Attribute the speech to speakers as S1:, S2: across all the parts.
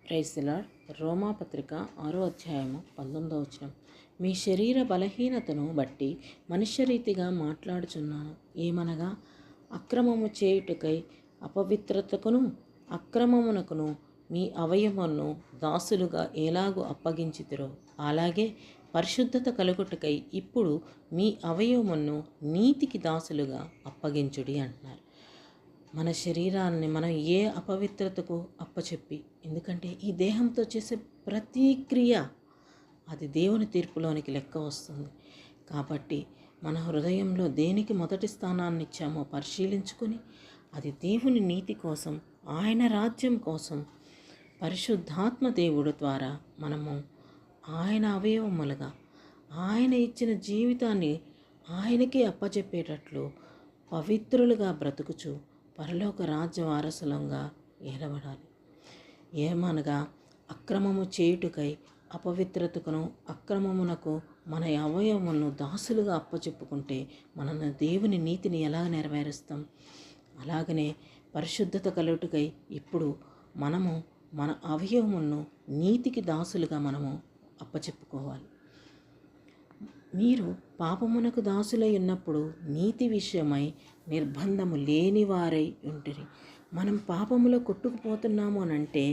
S1: Praise the lord. రోమాపత్రిక 6వ అధ్యాయము 19వ వచనం. మీ శరీర బలహీనతను బట్టి మనుష్యరీతిగా మాట్లాడుచున్నాను. ఏమనగా అక్రమము చేయుటకై అపవిత్రతకును అక్రమమునకును మీ అవయవములను దాసులుగా ఎలాగూ అప్పగించితిరో అలాగే పరిశుద్ధత కలుగుటకై ఇప్పుడు మీ అవయవములను నీతికి దాసులుగా అప్పగించుడి అంటున్నారు. మన శరీరాన్ని మనం ఏ అపవిత్రతకు అప్పచెప్పి, ఎందుకంటే ఈ దేహంతో చేసే ప్రతి క్రియ అది దేవుని తీర్పులోనికి లెక్క వస్తుంది. కాబట్టి మన హృదయంలో దేనికి మొదటి స్థానాన్ని ఇచ్చామో పరిశీలించుకొని అది దేవుని నీతి కోసం, ఆయన రాజ్యం కోసం పరిశుద్ధాత్మ దేవుడు ద్వారా మనము ఆయన అవయవములుగా ఆయన ఇచ్చిన జీవితాన్ని ఆయనకే అప్పచెప్పేటట్లు పవిత్రులుగా బ్రతుకుచు పరలోక రాజ్య వారసులంగా ఏలబడాలి. ఏమనగా అక్రమము చేయుటకై అపవిత్రతకును అక్రమమునకు మన అవయవములను దాసులుగా అప్పచెప్పుకుంటే మనల్ని దేవుని నీతిని ఎలా నెరవేరుస్తాం? అలాగనే పరిశుద్ధత కలుగుటకై ఇప్పుడు మనము మన అవయవములను నీతికి దాసులుగా మనము అప్పచెప్పుకోవాలి. మీరు పాపమునకు దాసులై ఉన్నప్పుడు నీతి విషయమై నిర్బంధము లేని వారై ఉంటిరి. మనం పాపములో కొట్టుకుపోతున్నాము అనంటే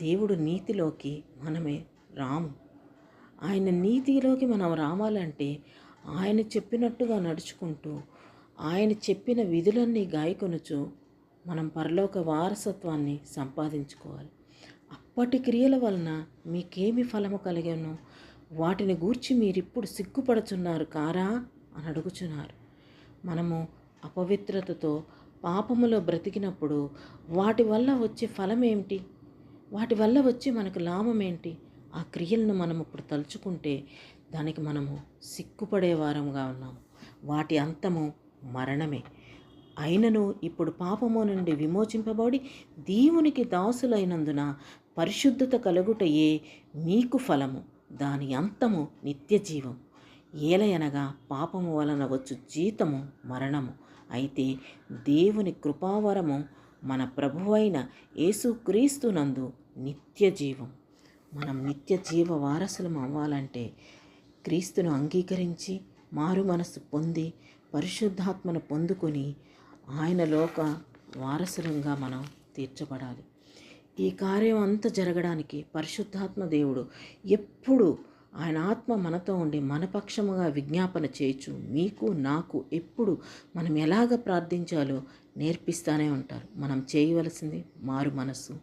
S1: దేవుడు నీతిలోకి మనమే రాము. ఆయన నీతిలోకి మనం రావాలంటే ఆయన చెప్పినట్టుగా నడుచుకుంటూ ఆయన చెప్పిన విధులన్నీ గాయకొనుచు మనం పరలోక వారసత్వాన్ని సంపాదించుకోవాలి. అప్పటి క్రియల వలన మీకేమి ఫలము కలిగను? వాటిని గూర్చి మీరిప్పుడు సిగ్గుపడుచున్నారు కారా అని అడుగుచున్నారు. మనము అపవిత్రతతో పాపములో బ్రతికినప్పుడు వాటి వల్ల వచ్చే ఫలం ఏమిటి? వాటి వల్ల వచ్చే మనకు లాభం ఏంటి? ఆ క్రియలను మనం ఇప్పుడు తలుచుకుంటే దానికి మనము సిగ్గుపడే వారంగా ఉన్నాము. వాటి అంతము మరణమే. అయినను ఇప్పుడు పాపము నుండి విమోచింపబడి దేవునికి దాసులైనందున పరిశుద్ధత కలుగుటయే మీకు ఫలము, దాని అంతము నిత్య జీవం. ఏలయనగా పాపము వలన వచ్చు జీతము మరణము, అయితే దేవుని కృపావరము మన ప్రభువైన యేసుక్రీస్తునందు నిత్య జీవం. మనం నిత్య జీవ వారసులం అవ్వాలంటే క్రీస్తును అంగీకరించి మారు మనస్సు పొంది పరిశుద్ధాత్మను పొందుకొని ఆయన లోక వారసులంగా మనం తీర్చబడాలి. ఈ కార్యం అంతా జరగడానికి పరిశుద్ధాత్మ దేవుడు ఎప్పుడు ఆయన ఆత్మ మనతో ఉండి మన పక్షముగా విజ్ఞాపన చేయొచ్చు. మీకు నాకు ఎప్పుడు మనం ఎలాగ ప్రార్థించాలో నేర్పిస్తూనే ఉంటారు. మనం చేయవలసింది మారు మనస్సు.